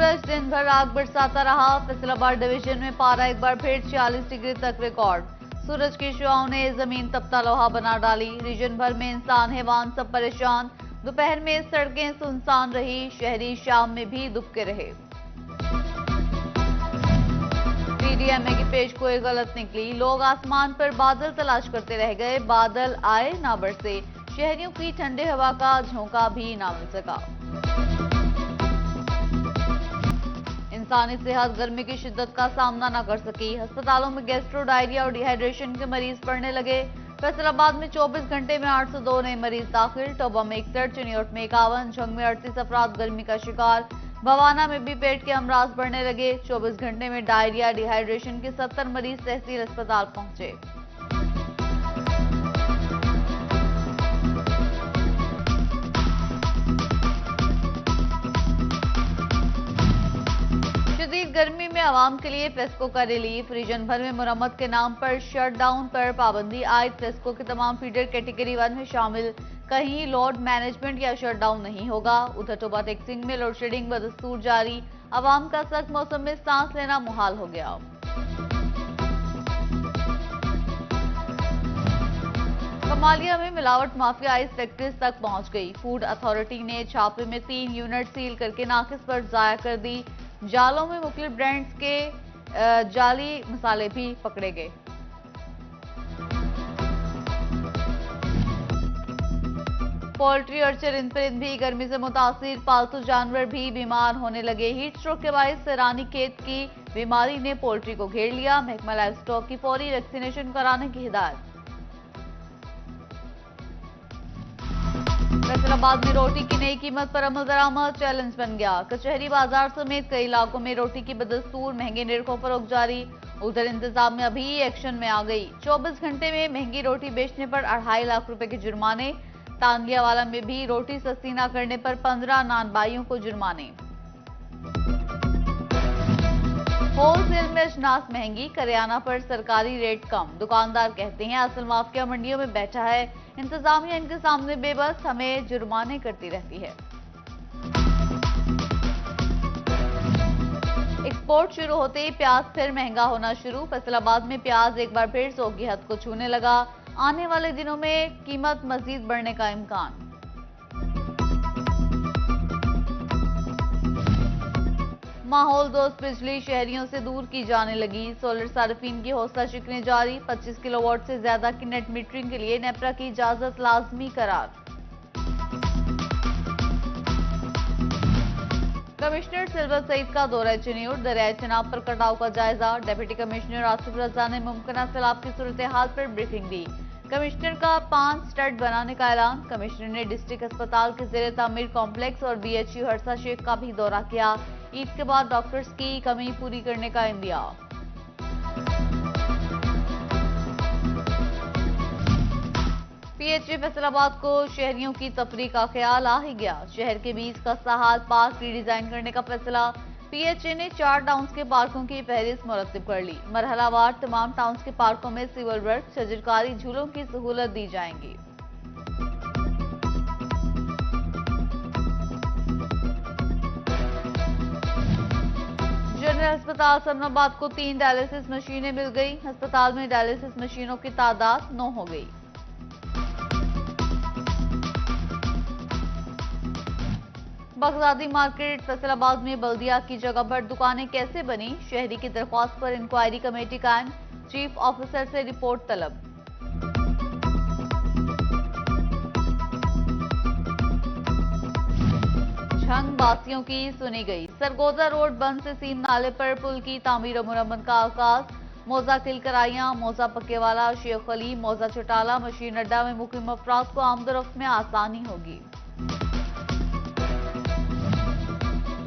सूरज दिन भर आग बरसाता रहा। फैसलाबाद डिवीजन में पारा एक बार फिर 46 डिग्री तक रिकॉर्ड। सूरज की शुआओं ने जमीन तपता लोहा बना डाली। रीजन भर में इंसान हैवान सब परेशान। दोपहर में सड़कें सुनसान रही। शहरी शाम में भी दुबके रहे। पीडीएमए की पेशगोई गलत निकली। लोग आसमान पर बादल तलाश करते रह गए। बादल आए ना बरसे। शहरियों की ठंडे हवा का झोंका भी ना मिल सका। इंसानी सेहत गर्मी की शिद्दत का सामना न कर सकी। अस्पतालों में गैस्ट्रो, डायरिया और डिहाइड्रेशन के मरीज पड़ने लगे। फैसलाबाद में 24 घंटे में 802 नए मरीज दाखिल। टोबा में 61, चिन्योट में 51, झंग में 38 अफराद गर्मी का शिकार। भवाना में भी पेट के अमराज बढ़ने लगे। 24 घंटे में डायरिया, डिहाइड्रेशन के 70 मरीज तहसील अस्पताल पहुंचे। शदीद गर्मी में आवाम के लिए फेस्को का रिलीफ। रीजन भर में मुरम्मत के नाम पर शटडाउन पर पाबंदी आयद। फेस्को के तमाम फीडर कैटेगरी 1 में शामिल। कहीं लोड मैनेजमेंट या शटडाउन नहीं होगा। उधर टोबा टेक्सिंग में लोड शेडिंग बदस्तूर जारी। आवाम का सख्त मौसम में सांस लेना मुहाल हो गया। कमालिया में मिलावट माफिया आइस फैक्ट्रीज तक पहुंच गई। फूड अथॉरिटी ने छापे में 3 यूनिट सील करके नाकिस पर जाया कर दी। जालों में मुख्तलिफ ब्रांड्स के जाली मसाले भी पकड़े गए। पोल्ट्री और चरिंद परिंद भी गर्मी से मुतासिर। पालतू जानवर भी बीमार होने लगे। हीट स्ट्रोक के बायस रानी खेत की बीमारी ने पोल्ट्री को घेर लिया। महकमा लाइफ स्टॉक की फौरी वैक्सीनेशन कराने की हिदायत। फैसलाबाद में रोटी की नई कीमत पर अमल दरामद चैलेंज बन गया। कचहरी बाजार समेत कई इलाकों में रोटी की बदस्तूर महंगे निरखों फरोख्त जारी। उधर इंतजामिया भी एक्शन में आ गई। 24 घंटे में महंगी रोटी बेचने पर 2.5 लाख रुपए के जुर्माने। तांदियावाला में भी रोटी सस्ती न करने पर 15 नानबाइयों को जुर्माने। होलसेल में अजनास महंगी, करियाना पर सरकारी रेट कम। दुकानदार कहते हैं असल माफिया मंडियों में बैठा है। इंतजामिया इनके सामने बेबस, हमें जुर्माने करती रहती है। एक्सपोर्ट शुरू होते ही प्याज फिर महंगा होना शुरू। फैसलाबाद में प्याज एक बार फिर 100 की हद को छूने लगा। आने वाले दिनों में कीमत मजीद बढ़ने का इम्कान। माहौल दोस्त बिजली शहरियों से दूर की जाने लगी। सोलर सार्फिन की हौसला शिकने जारी। 25 किलोवाट से ज्यादा की नेट मीटरिंग के लिए नेपरा की इजाजत लाजमी करार। कमिश्नर सिल्वर सईद का दौरा चिन्योट। दरियाई चनाब पर कटाव का जायजा। डिप्टी कमिश्नर आसिफ रजा ने मुमकिन सैलाब की सूरत हाल पर ब्रीफिंग दी। कमिश्नर का 5 स्टड बनाने का ऐलान। कमिश्नर ने डिस्ट्रिक्ट अस्पताल के जेर तामीर कॉम्प्लेक्स और BHU हरसा शेख का भी दौरा किया। ईद के बाद डॉक्टर्स की कमी पूरी करने का इंदिया। PHU फैसलाबाद को शहरियों की तफरीक का ख्याल आ ही गया। शहर के बीच का सहाल पार्क रीडिजाइन करने का फैसला। PHA ने 4 टाउन्स के पार्कों की फहरिस्त मुरत्तिब कर ली। मरहलावार तमाम टाउन्स के पार्कों में सिविल वर्क, शजरकारी, झूलों की सहूलत दी जाएंगी। जनरल अस्पताल सलमाबाद को 3 डायलिसिस मशीनें मिल गई। अस्पताल में डायलिसिस मशीनों की तादाद 9 हो गई। बगदादी मार्केट फैसलाबाद में बल्दिया की जगह पर दुकानें कैसे बनी? शहरी की दरख्वास्त पर इंक्वायरी कमेटी कायम। चीफ ऑफिसर से रिपोर्ट तलब। झंग बासियों की सुनी गई। सरगोजा रोड बंद से सीम नाले पर पुल की तामीर और मुरम्मत का आगाज। मौजा किलकराइयां, मौजा पक्केवाला, शेख अली, मौजा चौटाला मशीन अड्डा में मुकीम अफराद को आमदोरफ्त में आसानी होगी।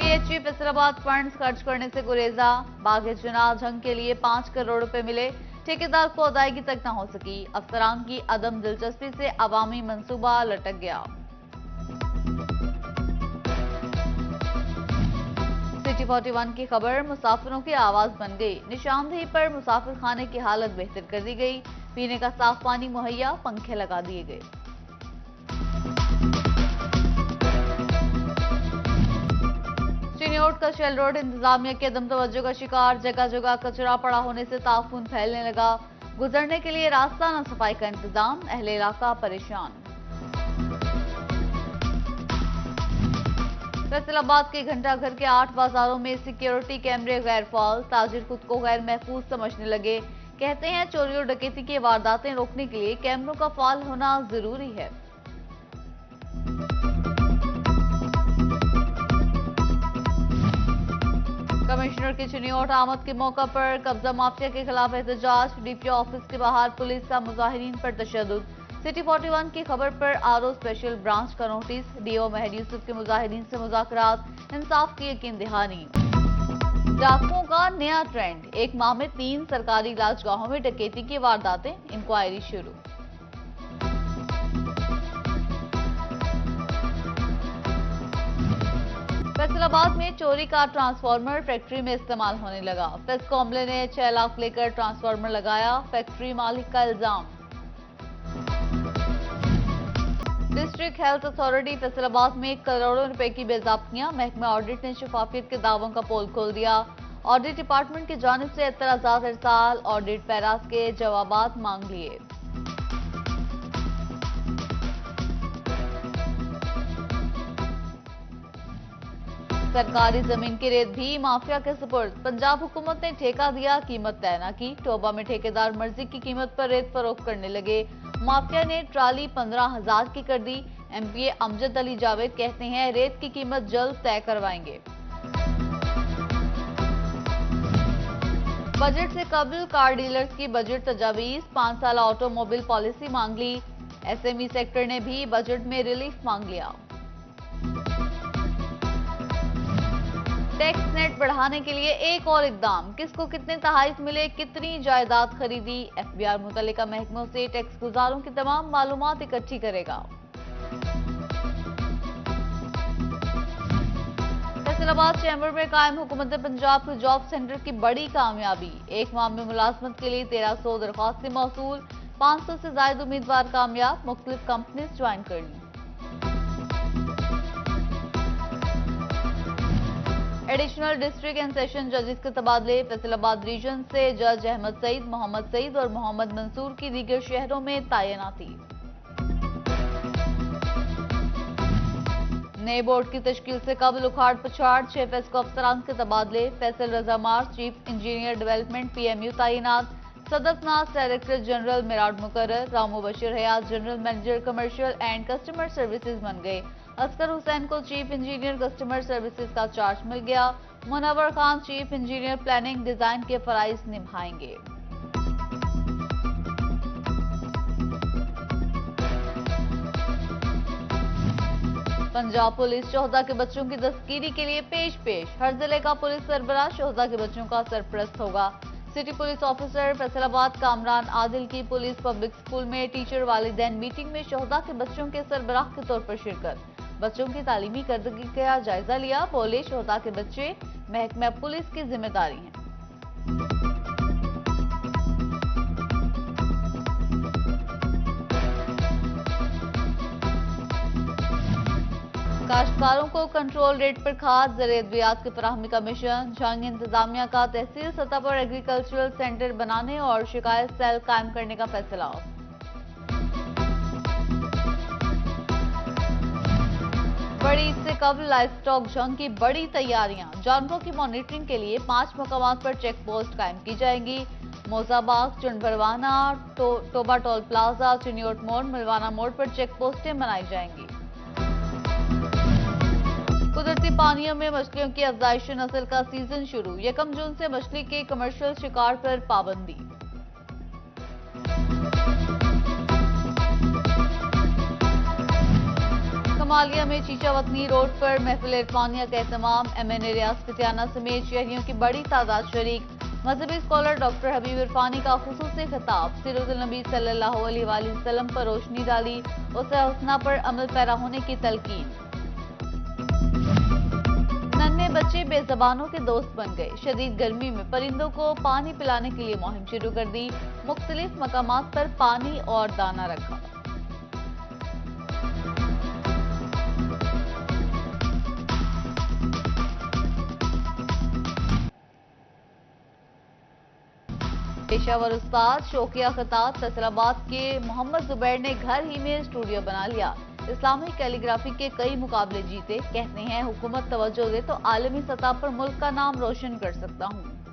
PHU फैसलाबाद फंड्स खर्च करने से गुरेजा। बागे जुनाल झंग के लिए 5 करोड़ रुपए मिले। ठेकेदार को अदायगी तक न हो सकी। अफसरान की अदम दिलचस्पी से अवामी मंसूबा लटक गया। सिटी 41 की खबर मुसाफिरों की आवाज बन गई। निशानदेही पर मुसाफिर खाने की हालत बेहतर कर दी गई। पीने का साफ पानी मुहैया, पंखे लगा दिए गए। चिन्योट रोड का शेल रोड इंतजामिया के अदम तवज्जो का शिकार, जगह जगह कचरा पड़ा होने से ताफून फैलने लगा। गुजरने के लिए रास्ता न सफाई का इंतजाम, अहले इलाका परेशान। फैसलाबाद के घंटाघर के 8 बाजारों में सिक्योरिटी कैमरे गैर फाल, ताजिर खुद को गैर महफूज समझने लगे। कहते हैं चोरी और डकैती की वारदातें रोकने के लिए कैमरों का फाल होना जरूरी है। कमिश्नर की चिन्हियोट आमद के मौका पर कब्जा माफिया के खिलाफ एहतजाज, डीपीओ ऑफिस के बाहर पुलिस का मुजाहिरीन पर तशद्दुद। सिटी 41 की खबर पर आरओ स्पेशल ब्रांच का नोटिस, डीओ महर यूसुफ के मुजाहिरीन से मुज़ाकरात, इंसाफ की यकीन दहानी। डाकुओं का नया ट्रेंड, एक माह में 3 सरकारी इलाजगाहों में डकैती की वारदातें, इंक्वायरी शुरू। फैसलाबाद में चोरी का ट्रांसफार्मर फैक्ट्री में इस्तेमाल होने लगा। फेस्को अमले ने 6 लाख लेकर ट्रांसफार्मर लगाया, फैक्ट्री मालिक का इल्जाम। डिस्ट्रिक्ट हेल्थ अथॉरिटी फैसलाबाद में करोड़ों रुपए की बेज़ाब्तियां, महकमा ऑडिट ने शफाफियत के दावों का पोल खोल दिया। ऑडिट डिपार्टमेंट की जानिब से एतराजात इरसाल, ऑडिट पैरास के जवाबात मांग लिए। सरकारी जमीन की रेत भी माफिया के सुपुर्द, पंजाब हुकूमत ने ठेका दिया, कीमत तय न की। टोबा में ठेकेदार मर्जी की कीमत पर रेत फरोख्त करने लगे। माफिया ने ट्राली 15,000 की कर दी। एमपीए अमजद अली जावेद कहते हैं रेत की कीमत जल्द तय करवाएंगे। बजट से कबल कार डीलर्स की बजट तजावीज, 5 साल ऑटोमोबाइल पॉलिसी मांग ली। एसएमई सेक्टर ने भी बजट में रिलीफ मांग लिया। टैक्स नेट बढ़ाने के लिए एक और इकदाम, किसको कितने तहाइफ मिले, कितनी जायदाद खरीदी, एफबीआर मुतल्लिका महकमों से टैक्स गुजारों की तमाम मालूमात इकट्ठी करेगा। फैसलाबाद चैम्बर में कायम हुकूमत पंजाब के जॉब सेंटर की बड़ी कामयाबी, एक माह में मुलाजमत के लिए 1300 दरख्वास्तें मौसूल, 500 से ज्यादा उम्मीदवार कामयाब, मुख्तलिफ कंपनीज ज्वाइन कर ली। एडिशनल डिस्ट्रिक्ट एंड सेशन जजेस के तबादले, फैसलाबाद रीजन से जज अहमद सईद, मोहम्मद सईद और मोहम्मद मंसूर की दीगर शहरों में तैनाती। नए बोर्ड की तश्कील से कबल उखाड़ पछाड़, 6 फेस्को अफसरान के तबादले, फैसल रजा मार चीफ इंजीनियर डेवलपमेंट पीएमयू तैनात, सदफ नाज डायरेक्टर जनरल मेराड मुकर्रर, Ramu Bashir Hayat general manager commercial and customer services बन गए। असगर हुसैन को चीफ इंजीनियर कस्टमर सर्विसेज का चार्ज मिल गया। Munawwar Khan chief engineer planning design के फराइज निभाएंगे। पंजाब पुलिस शोहदा के बच्चों की तस्कीरी के लिए पेश, हर जिले का पुलिस सरबराह शोहदा के बच्चों का सरपरस्त होगा। City police officer Faisalabad Kamran Adil की पुलिस पब्लिक स्कूल में टीचर वालिदैन मीटिंग में शोहदा के बच्चों के सरबराह के तौर पर शिरकत, बच्चों की तालीमी कारकर्दगी का जायजा लिया। बोले शोहदा के बच्चे महकमा पुलिस की जिम्मेदारी हैं। काश्तकारों को कंट्रोल रेट पर खाद ज़र अद्वियात की फराहमी का मिशन, जंग इंतजामिया का तहसील सतह पर एग्रीकल्चरल सेंटर बनाने और शिकायत सेल कायम करने का फैसला। बड़ी ईद से कबल लाइव स्टॉक जंग की बड़ी तैयारियां, जानवरों की मॉनिटरिंग के लिए 5 मकामात पर चेक पोस्ट कायम की जाएंगी। मोजाबाग, चुनभरवाना, टोबा टोल प्लाजा, चिन्योट मोड़, मिलवाना मोड़ पर चेक पोस्टें बनाई जाएंगी। कुदरती पानियों में मछलियों की अफजाइश नस्ल का सीजन शुरू, 1 जून से मछली के कमर्शियल शिकार पर पाबंदी। कमालिया में चीचावतनी रोड पर महफिल इरफानिया का एहतमाम, एमएनए रियाज पितियाना समेत शहरियों की बड़ी तादाद शरीक। मजहबी स्कॉलर डॉक्टर हबीब इरफानी का खुसूसी खिताब, सीरतुल नबी सल्लल्लाहु अलैहि वसल्लम पर रोशनी डाली, उसे हुस्ना पर अमल पैरा होने की तलकीन। नन्हे बच्चे बेजबानों के दोस्त बन गए, शदीद गर्मी में परिंदों को पानी पिलाने के लिए मुहिम शुरू कर दी, मुख्तलिफ मकामात पर पानी और दाना रखा। पेशावर उस्ताद शोकिया खताब फैसलाबाद के मोहम्मद जुबैर ने घर ही में स्टूडियो बना लिया। इस्लामिक कैलीग्राफी के कई मुकाबले जीते। कहते हैं हुकूमत तवज्जो दे तो आलमी सतह पर मुल्क का नाम रोशन कर सकता हूँ।